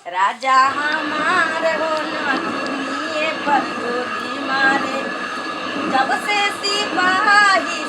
राजा हमार हो नथुनिए पर गोली मारे। जब से सिपाही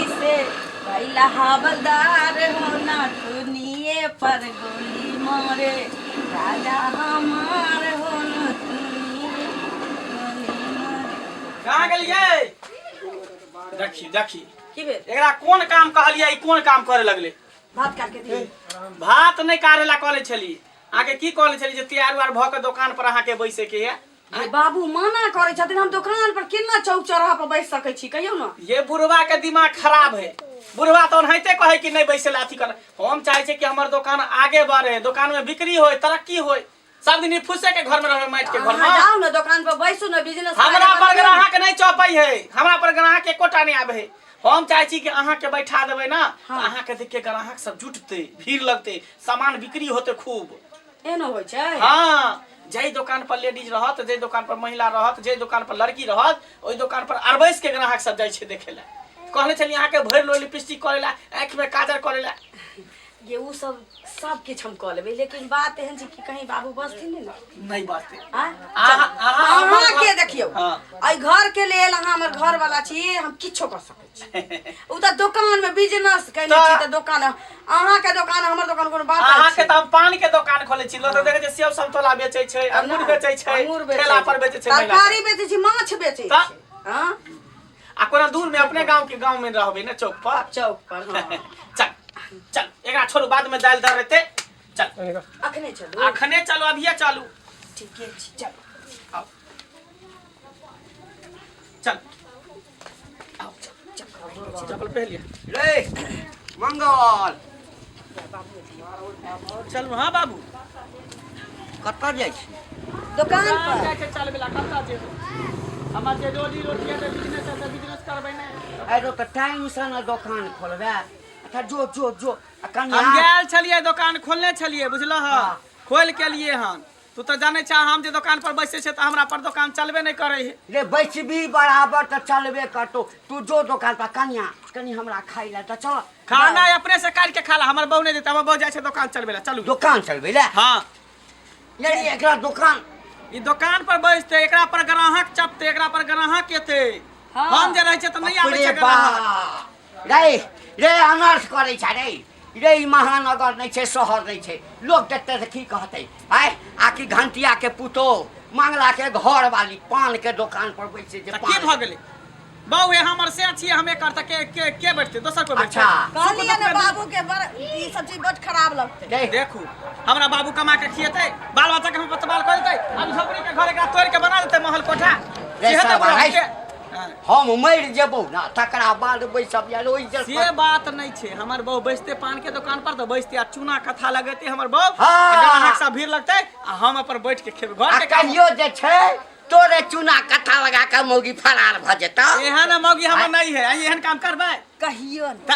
से पहला हवलदार हो नथुनिए पर गोली मारे। राजा हमार हो नथुनिए गोली मारे। कहाँ गेलिए? देखी की भेल? एकरा कोन काम कहलिए? कोन काम करे लगले? भात काट के दिए। भात नहीं कारेला कहले छली। आगे की कहले छली जे तैयार उआर भ के दुकान पर अहाँ के बैसे के है? ये बाबू मना करे छथिन, हम दुकान पर केना चौक चौराहा पर बैठ सकै छी? कहियो ना। ये बुढ़वा के दिमाग खराब है। बुढ़वा तो ओनाहिते कहे कि नहीं बैसे लाठी कर। हम चाहे छे कि हमर दुकान आगे बढ़े, दुकान में बिक्री होए, तरक्की होए। सब दिन फुसे के घर में रहे, माइट के घर में। जाओ ना दुकान पर बैसो ना, बिजनेस। हमरा पर ग्राहक नहीं चौपई है, हमरा पर ग्राहक एकोटा नहीं आवे है। हम चाहे छी कि अहाँ के बैठा देबै ना, हाँ। अहाँ के देख के ग्राहक सब जुटते, भीड़ लगते, सामान बिक्री होते खूब। एनो होय छै। हाँ, जे दुकान पर लेडीज रहत, जे दुकान पर महिला रहत, जे दुकान पर लड़की रहत, ओई दुकान पर अरबैस के ग्राहक सब जाय छे देखे ला। कहले छली अहाँ के भर लो लिपस्टिक करेला, आँख में काजल करेला। ये उ सब किछ हम कह लेबै, लेकिन बात एहन छै कि कहीं बाबू बसथिन ने। नहीं बाते। अहाँ के देखियो, हाँ। आई घर के लेल अहाँ हमर घर वाला छी, हम किछो कर सकै छी। उ त दुकान में बिजनेस कैने छी त दुकान, अहाँ के दुकान हमर दुकान कोनो बात छै? अहाँ के त हम पान के दुकान खोले छी, लोग देखे छै सेब संतोला बेचै छै, अंगूर बेचै छै, ठेला पर बेचै छै, तरकारी बेचै छी, माछ बेचै छी। हां, आ कोनो दूर में अपने गांव में रहबै ना, चौक पर। चल चल, एकरा छोड़ू, बाद में दाल दर रहते। चल अखने चलू, अखने चलो, अभिये चलू। ठीके छी, चल आओ, चल आओ, चप्पल पहन लिया रे मंगल। चलू। हाँ बाबू, कतऽ जाइ छी? दुकान पर जाके चल बेला कत्ता जे हमर जे रोजी रोटी है, बिजनेस करबै ने। अरे तो टाइम से ना दुकान खोलबे। अच्छा जो हम गेल छलिए, दुकान खोलने छलिए, बुझल ह? खोल के लिए हन। तू तो जाने छा हम जे दुकान पर बैसे छे त हमरा पर दुकान चलबे नहीं करे है। रे बैसबी बराबर तो चलबे करतो। तू जो दुकान पर कन्या कनी हमरा खाई ला त चल। खाना अपने से काट के खाला, हमर बहू नहीं देता, हमर बहू जाय छे दुकान चलबे ला। चलू दुकान चलबे ला। हां, यानी एकरा दुकान, ई दुकान पर बैसते, एकरा पर ग्राहक चपते, एकरा पर ग्राहक एते। हम जे रहे छे त नहीं आवे छे ग्राहक। रे अनर्थ करे छ रे। रे ई महानगर नहीं छे, शहर नहीं छे। लोग देखते त की कहते? आय आकी घंटिया के पुतो, मंगला के घर वाली पान के दुकान पर बैसे जे की भ गेले? बहू है हमर से छिए, हमें करता के बैठते, दोसर को बैठते। अच्छा कहलिए ने बाबू के ई सब चीज बड़ खराब लगते। देखू, हमरा बाबू कमा के खिएते, बाल बच्चा के हम बतबाल कर देते, अब झोपड़ी के घर एकरा तोड़ के बना देते महल कोठा। रे सब है, हां, हम मर जेबो ना तकरा बाद बैसब यार ओइ जल से बात नहीं छे। हमर बहू बैसते पान के दुकान पर तो बैसते, आ चूना कथा लगेते हमर बहू। हाँ। ग्राहक सब भीड़ लगते, आ हम अपन बैठ के खेब। घर के कहियो जे छै तोरे चूना कथा लगा के मौगी फरार भ जेता। एहन मौगी हमर नहीं है, एहन काम करबै? कहियो त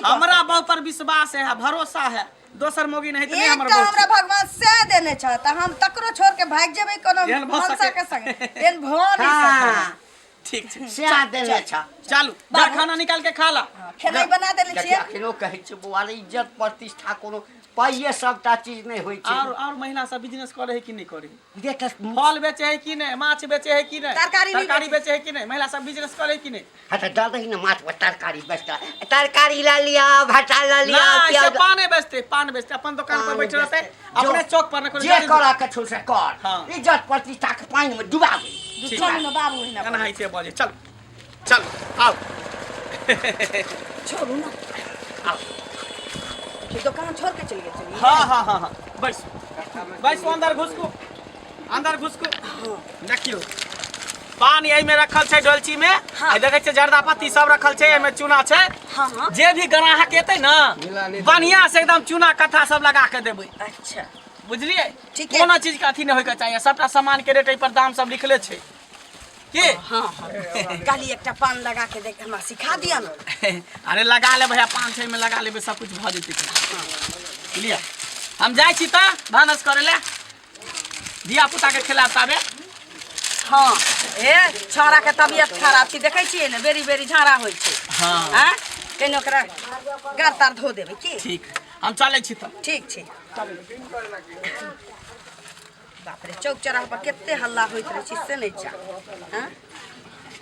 हमरा बहू पर विश्वास है, भरोसा है। दोसर मौगी नहीं तो नहीं हमर बहू। हमरा भगवान से देने छ त हम तकरो छोड़ के भाग जेबै कोनो एहन भ मनसा सके। के संग। एहन भ नहीं सके। ठीक छे, से देने छ। चलू जा खाना निकाल के खा ला। खेनाइ बना देले छियै। अखनो कहै छै बुआ रे इज्जत प्रतिष्ठा कोनो पाइए सबटा चीज नहीं होय छै। और महिला सब बिजनेस करे है कि नहीं करे? देख फल बेचे है कि नहीं, माछ बेचे है कि नहीं, तरकारी बेचे है कि नहीं? महिला सब बिजनेस करे है कि नहीं? हां त डाल दही ना माछ पर तरकारी बेचता। तरकारी ला लिया, भाटा ला लिया, ना पान बेचते अपन दुकान पर बैठे रहते, अपने चौक पर न करे। जे करा के छु से कर। हाँ। इज्जत प्रतिष्ठा के पानी में डुबाबे। चल न बाबू हिना कना है से बोले चल चल आओ। छोड़ू ना, आओ। कि दुकान छोड़ के चल गए। हां बैस अंदर घुसको, देखियो पान यही में रखल छै डोलची में। आ देखे छै जर्दा पत्ती सब रखल छै, एमे चूना छै। हां, जे भी ग्राहक एते ना, बढ़िया से एकदम चूना कथा सब लगा के देबै। अच्छा बुझलिए? ठीक है। कोनो चीज के अथी नहीं होय के चाहिए, सबटा सामान के रेट पर दाम सब लिखले छै की। हां काली एकटा पान लगा के देख, हमरा सिखा दिया ना। अरे लगा ले भैया, 5-6 में लगा लेबे, सब कुछ भ जेतै। बुझलिए? हम जाय छी त भानस करे ले, धिया पुता के खिला ताबे। हां ए छोरा के तबियत खराब छी, देखै छियै ने बेरी बेरी झाड़ा होय छै। हां हैं केनो करा गार तार धो देबै की। ठीक, हम चलै छी त ठीक छै। बाप रे, चौक चौराहा पर कते हल्ला होइत रहै छै से नहि जा। हाँ,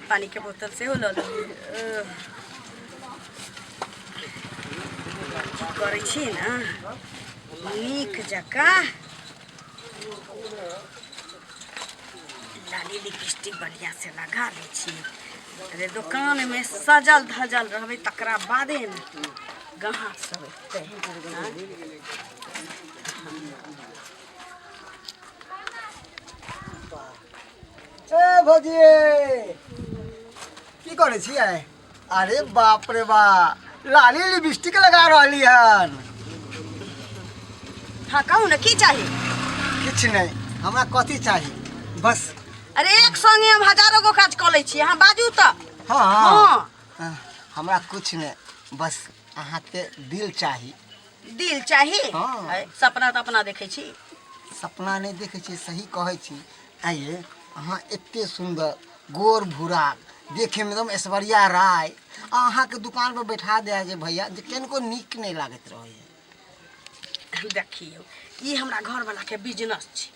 पानी के बोतल सेहो लऽ लेबै। करै छी ने नीक जकाँ लाली लिपस्टिक बढ़िया से लगा लै छी। अरे दुकान में सजल धजल रहबै तकरा बादे ने गाहक सब एतै। ए भौजी की करे छियै? अरे बाप रे बा, लाली लिपस्टिक लगा रहली हन। हाँ कहू ने की चाही? किछ नहीं, हमरा कथी चाही बस। अरे एक संगे हम हजारों गो काज कऽ लै छी, अहाँ बाजू तऽ। हाँ हाँ, हमरा कुछ नहीं, बस अहाँ के दिल चाही। दिल चाही? हाँ। है, सपना तऽ अपना देखै छी। सपना नहीं देखे छी, सही कहे छी। आइए अहाँ एते सुंदर गोर भूरा देखे में एकदम ऐश्वर्या राय अहाँ के दुकान पर बैठा दे जे भैया जे किनको नीक नहीं लागत रहे। देखियो, ई हमरा घर वाला के बिजनेस छै।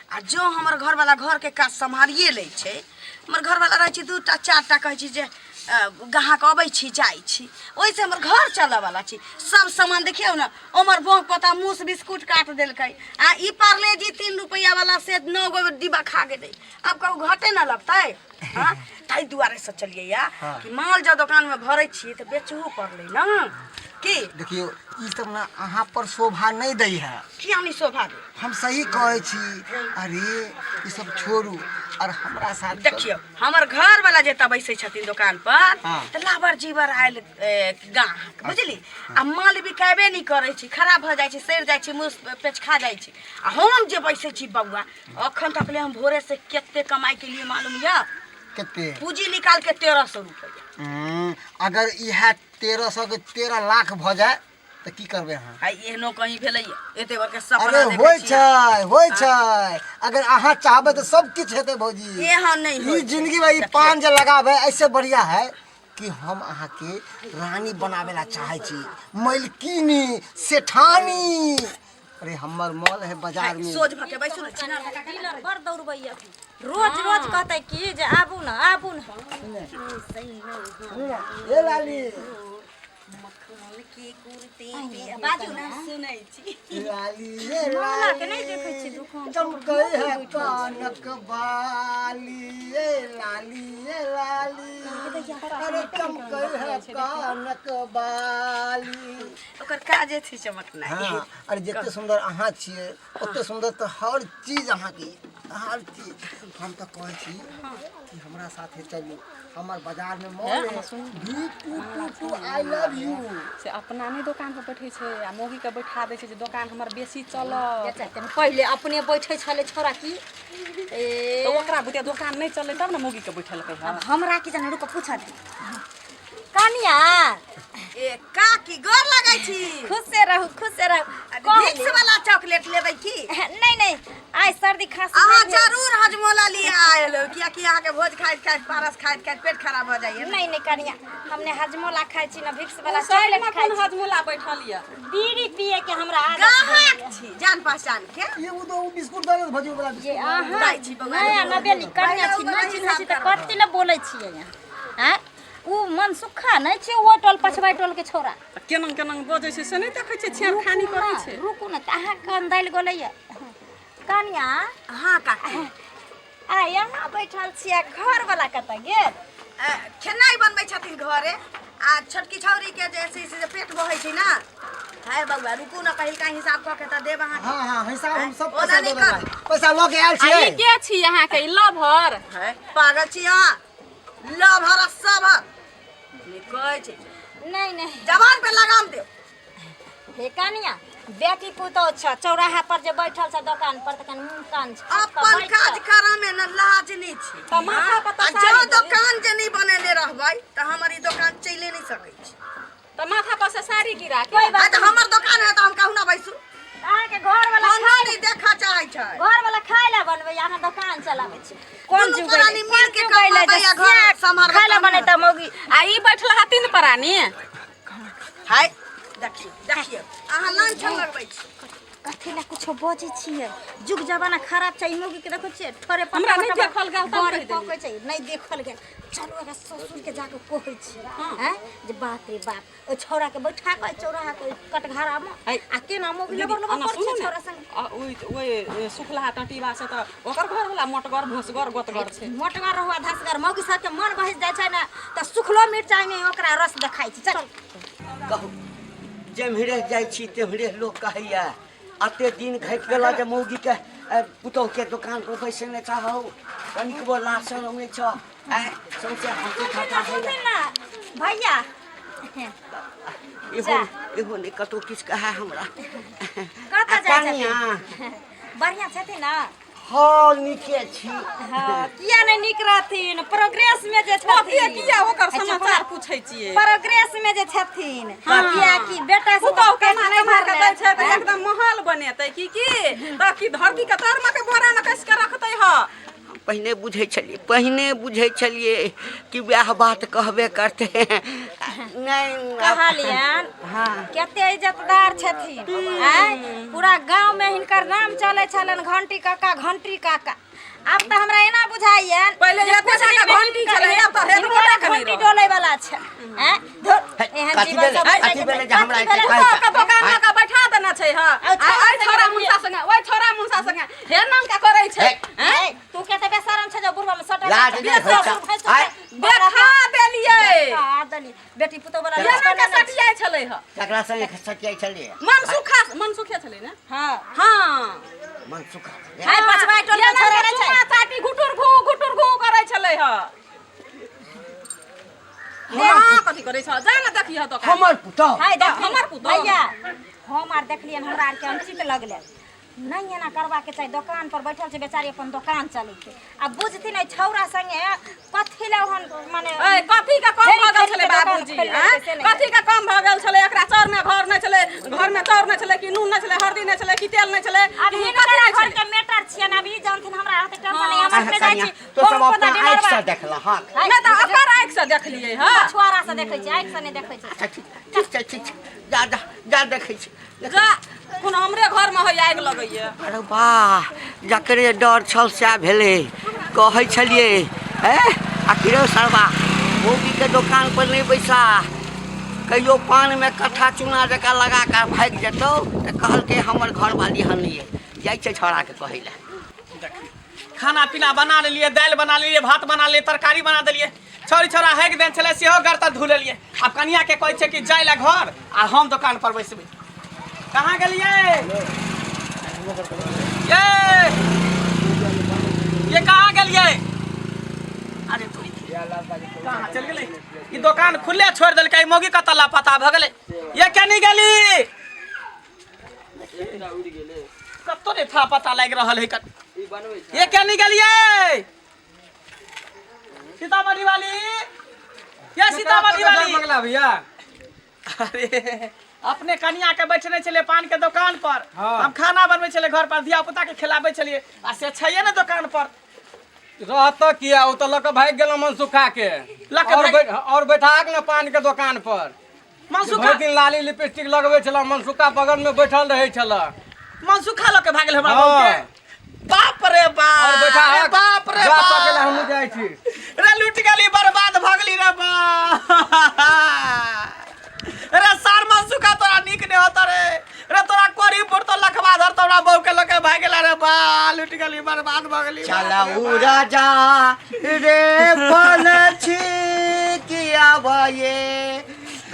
आ जो हमर घर वाला घर के काज सम्हारिए लै छै, हमर घर वाला रहै छै 2टा 4टा कहै छी जे ग्राहक अबै छी जाइ छी, ओइसे हमर घर चलऽ वाला छी। सब सामान देखियौ ना, हमर बहू पता मूस बिस्कुट काट देलकै आ ई पार्ले जी 3 रुपया वाला से 9 गो डिब्बा खा गेलै। अब कहू घटे ना लगतै? हाँ, ताहि दुआरे से चलिए या कि माल जो दुकान में भरै छी तो बेचहू पड़लै ना की। देखियो ई सब ना अहाँ पर शोभा नहीं दै है। किया नहीं शोभा दे? हम सही कहे छी। अरे ये सब छोड़ू और हमरा साथ देखियो, हमर घर वाला जे बैसे छथिन दुकान पर हाँ। तो लाबर जीवर आयल गाहक बुझली। आ माल बिकाबे नहीं करे छी, खराब भ जाय छी, सड़ जाय छी, मुंह पेच खा जाय छी। आ हम जे बैसे छी बउआ, अखन तक ले हम भोरे से केते कमाई के लिए मालूम या? कितने पूंजी निकाल के 1300 रुपया। अगर यह 1300 के 13 लाख भ जाए तो की करबे अहाँ? आ एहनो कहीं भेलै एते बर के सपना अरे देखै होय छी। छै होय छै। अगर अहाँ चाहबे तो सब कुछ हेते भौजी। एहन नहीं होय ई छै। जिंदगी में ई पान जे लगावे ऐसे बढ़िया है कि हम अहाँ के रानी बनावे ला चाहे छी, मलकिनी सेठानी। अरे हमर मॉल है बाजार में। सोच भके बैसू ना, छिना डीलर बड़ दौड़बैया। रोज रोज कहते कि जे आबू ना आबू ना। ए लाली मखमल की कुर्ती पे बाजू ना सुनै छी। लाली ए माला के लाली नहीं देखै छी दुकान। चमकै है कानक बाली ए लाली ए लाली। अरे चमकै है कानक बाली। ओकर काजे थी चमकनाइ। हाँ, अरे जितने सुंदर अहाँ छिए उतने सुंदर तो हर चीज अहाँ की हर चीज। हम तो कहै छी कि हमरा साथे चलू, हमर बाजार में मॉल है V222 आई लव यू। से अपना नहीं दुकान पर बैठे छे आ मोगी के बैठा दे छे जे दुकान हमर बेसी चल। पहले अपने बैठे छले छोरा की ए तो ओकरा बुते दुकान नहीं चले तब ना मोगी के बैठल के है। अब हमरा की जाने रुक पूछा दे। कानिया ए का की गोर लगै छी? खुश से रहू खुश से रहू। विक्स वाला चॉकलेट लेबै की? नहीं नहीं आज सर्दी खांसी अहाँ नहीं है। जरूर हजमोला लिए आयल हो, किया कि अहाँ के भोज खाइत खाइत पारस खाइत खाइत पेट खराब हो जाइए। नहीं नहीं कानिया हमने हजमोला खाई छी ना विक्स वाला चले चॉकलेट खाई छी। हजमुला बैठल या। बीड़ी पिए के हमरा आदत गाहक है। छी जान पहचान के। ये वो तो बिस्कुट दे दे भौजी वाला जे बिस्कुट। आहा दै छी बउआ। नया नवेली कन्या छी नहीं चिन्है छी त कथि ल बोलै छियै यहाँ? हैं उ मन सुखा नहीं छी होटल पछवाई टोल के छोरा। केनंग केनंग बजे छे से नहीं देखे छे छेड़ खानी करे छे। रुकू ना कहाँ कन दैल गोलैया कन्या। हाँ काकी। आ यहाँ बैठल छियै घर वाला कत गेल? खेनाइ बनबै छथिन घरे आ छोटकी छौरी के जे से पेट बहै छै ना। है बउआ रुकू ना, पहिलका हिसाब क के त देब अहाँ। हाँ हाँ हिसाब हम सब ओना पैसा नहीं दे कर। देबै। पैसा लऽ के आयल आ छियै। ई के छी यहाँ के लभर? है पागल छी अहाँ? लभर सब कहै छै नहीं नहीं जवान पे लगाम दे। हे कन्या बेटी पुतो छ चौराहा पर जे बैठल छ दुकान पर त कन मुंह कान छ अपन काज करा में न लाज नहीं छै। त माथा पर आ त जो साड़ी दुकान जे नहीं बनेले रहबै त हमर ई दुकान चले नहीं सकै छै। त माथा पर से साड़ी गिरा के। कोई आ बात त हमर दुकान है त हम कहू ना बैसू। अहाँ के घर वाला कौन खाए नहीं देखा चाहे छै। घर वाला खाए ला बनबै अहाँ दुकान चलाबै छी। कोन दुनू जुग प्राणी मिल के कमाबै या घर सम्हारबै खाए ला तब बने ना। त मौगी आ ई बैठल हा तीन परानी। है देखियो देखियो अहाँ लांछन लगबै छी कथी ला कुछो बजै छियै जुग जमाना खराब छै मौगी के देखो छियै थोड़े हमरा नहीं देखल गेल तब बड़ी कहि देली। पकै छै नहीं देखल गेल चलो अगर ससुर के जाके कहै छी हैं जे बाप रे बाप ओ छौरा के बैठा के चौराहा के कटघरा में आ केना मौगी लबर लबर कर छै छौरा संग ओइ सुखला टटीबा से त ओकर घर वाला मोटगर भोसगर गोतगर छै। मोटगर रहुआ धसगर मौगी सब के मन बहिस जाइ छै ना त सुखलो मिर्चाई में ओकरा रस देखाइ छै चल कहू जेम्हरे जाइ छी तेम्हरे लोग कहैया अते दिन घटि गेला जे मौगी के पुतोह के दुकान पर बैसे नहि चाहौ कनिकबो लाशन नहि छ सौंसे हंसी खाता सुन ना भैया एगो नहीं कतौ किछु कहे हमरा कतऽ जाइ छथिन बढ़िया छथिन ना हाँ नीके छी हाँ किया नहीं निक रहथिन प्रोग्रेस में जे छथिन किया ओकर समाचार पूछै छियै प्रोग्रेस में जे छथिन किया कि बेटा पुतोह के नहीं मार के दै छै त एकदम महल बनेतै की त की धरती के तरमा के बोरा न कस के रखतै ह। पहिने बुझै छलिए कि वह बात कहबे करते नहीं कहलियन कते इज्जतदार छथिन पूरा गांव में हिनकर नाम चले छलन घंटी काका अब तो हमरा एना बुझाइए पहले एते का घंटी छलै अब त हेडमोटा घंटी डोले वाला छै एहन जीवन सब कथी बेले जे हमरा एते का दुकान में का बैठा देना छै ह ओइ छोरा मुंसा संगे हे नाम का करै छै तू कते बेशरम छै जो बुढ़वा में सटल लाज नहीं होइछा देखा देलियै बेटी पुतो वाला ये नाम के सटियाइ छलै ह ककरा संगे सटियाइ छलिए मन सुखे छलै ने हां मन सुखा हाय पछवाई टोल में छोड़े नै छै चाटी घुटुर घू करै छलै ह। हां कथि करै छ जा न देखिह त हमर पुतोह हाय देख हमर पुतोह भैया हम आर देखलियन हमरा आर के अंचित लगले नहीं एना करबा के चाहिए दुकान पर बैठल छै बेचारी अपन दुकान चलै छै अब बुझथिन ए छौरा संगे कथि ला हन माने ए कथि का कम भ गेल छलै बाबूजी कथि का कम भ गेल छलै एकरा चौर में घर नै छलै घर में चौर नै छलै कि नून नै छलै हरदी नै छलै कि तेल नै छलै अब हिनकर घर के मैटर छियन अब ई जानथिन हमरा हाथे टेंशन नहीं हम अपने जाइ छी तो सब अपना आँख से देखला हां मैं त ओकर आँख से देखलियै ह छुआरा से देखै छी आँख से नहीं देखै छी ठीक जा देखै छी जा कोन हमरे घर में होय आगि लगैया अरे वाह जकरे डर छल सएह भेलै कहै छलिए आखिरो सरबा मौगी के दुकान पर नहीं बैसा कहियो पान में कट्ठा चूना जका लगा कर भाग जेतौ तो कहलकै हमर घरवाली हनिए जाइ छै छोड़ा के कहै ले खाना पीना बना लेलिए दाल बना लेलिए भात बना लेलिए तरकारी बना देलिए छोरी छोरा हैक देन छले सेहो गरता धु लेलिए अब कनिया के कहै छै कि जाय ला घर आ हम दुकान पर बैसबै कहाँ गेलिए ये कहाँ गेलिए अरे तोरी कहाँ चल गेलै ई दुकान खुले छोड़ देलकै मौगी कतऽ लापता भ गेलै ये केनी गेली कत्तो ने था पता लाग रहल है ये केनी गेलिए सीतामढ़ी वाली ये सीतामढ़ी वाली मंगला भैया अरे अपने कनिया के बैठने चले पान के दुकान पर हाँ। हम खाना बनबै छले घर पर धिया पुता के खिलाबै छलिए आ से छैये ने दुकान पर रहत किया उ त लक भाग गेल मन सुखा के लक भाग- और बैठा के न पान के दुकान पर मनसुखा भरि दिन लाली लिपस्टिक लगबै छला मनसुखा बगल में बैठल रहै छला मनसुखा लोग के भागल हमरा हाँ। गाँव के बाप रे बाप और बैठा अरे बाप रे जा तक हम बाप जाइ छी रे लूट गेली बर्बाद भ गेली रे बा रे सार मनसुखा तोरा नीक ने होत रे तोरा कोरी पर तो लखवा धर तोरा बहु के लोग भाग गेला रे बा लूट गेली बर्बाद भ गेली चला राजा रे पलछी किया भये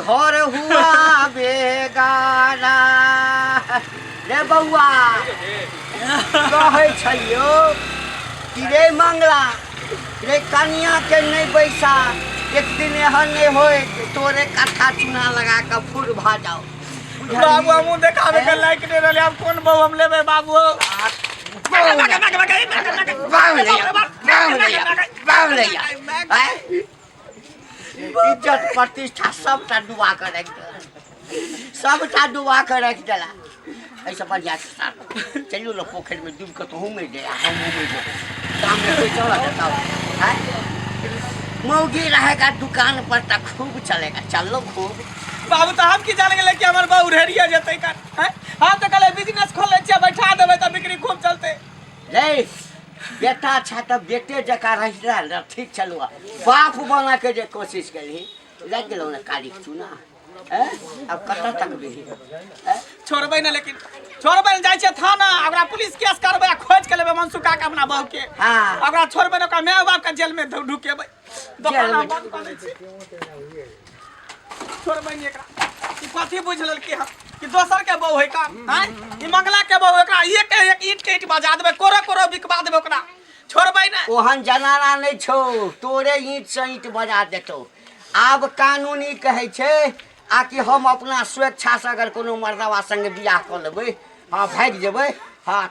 घर हुआ बेगाना रे बउआ कहै छलियो कि रे मंगला रे कनिया के नहीं बैसा एक दिन एहन नहीं होए कि तोरे कट्ठा चूना लगा के फूल भा जाओ बाबू हम देखावे के लायक ने रहले हम कोन बहु हम लेबे बाबू इज्जत प्रतिष्ठा सबटा डुबा के रख देला सबटा डुबा के रख देला ऐसा बढ़िया चलियो ना पोखर में डूब के तो हम में गया हम में गए काम में कोई चला जाता है मौगी रहेगा दुकान पर तो खूब चलेगा चलो खूब बाबू तो हम की जान गेले कि हमर बहू रेडियो जेतै का हैं हम तो कहले बिजनेस खोल ले छियै बैठा देबै त बिक्री खूब चलते रे बेटा अच्छा तब बेटे जका रहिला न ठीक चलू बाप बना के जे कोशिश करी लग गेलो न काली चूना अब कत तक भी छोड़बै ना लेकिन छोड़बै जाइ छै थाना ओकरा पुलिस केस करबै खोज के लेबै मनसुका के अपना बहू के हाँ। ओकरा छोड़बै ना ओकरा माय बाप के जेल में ढुकेबै दुकान जेल में। बंद कर दै छै छोड़बै नहीं एकरा ई कथी बुझ लेलकै हम कि दोसर के बहू है काम हैं ई मंगला के बहू एकरा एक ईंट के ईंट बजा देबै कोरो कोरो बिकवा देबै ओकरा छोड़बै ना ओहन जनाना नहीं छो तोरे ईंट से ईंट बजा देतो आब कानूनी कहै छै आकि हम अपना स्वेच्छा से अगर कोनो मर्दवा संगे बियाह कर लेबै हाँ भाग जेबै हाँ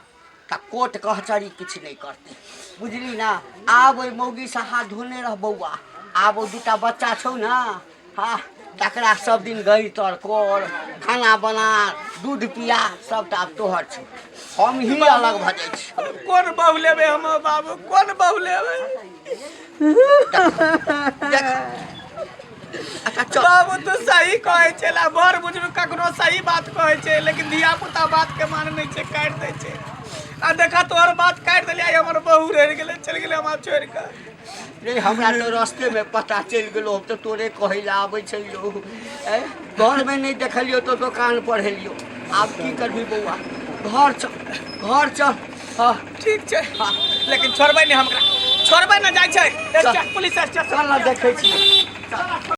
त कोर्ट कचहरी किछु नहीं करते बुझली ना आब ओहि मौगी से हाथ धोने रह बौआ आब ओ दूटा बच्चा छौ ना हाँ तकरा सब दिन गई तर कर खाना बना दूध पिया सबटा आब तोहर छौ हम ही अलग भऽ जाइ छी कोन बहू लेबै हम बाबू कोन बहू लेबै बाबू तो सही कहै छै ला बड़ बुजुर्ग ककरो सही बात कहै छै लेकिन धिया पुता बात के मान नहीं छै काटि दै छै आ देखा तोहर बात काटि देलियै हमर बहू रहि गेलै चलि गेलै हमरा छोड़ि कऽ रे हमरा तो रास्ते में पता चल गेलो तो तोरे कहै ला आबै छलियो घर में नहीं देखलियो तो दुकान पर हेलियो आब की करबी बौआ घर चल हाँ ठीक छै लेकिन छोड़बै नहीं हमरा छोड़बै ना जाइ छै पुलिस स्टेशन चल देखै छी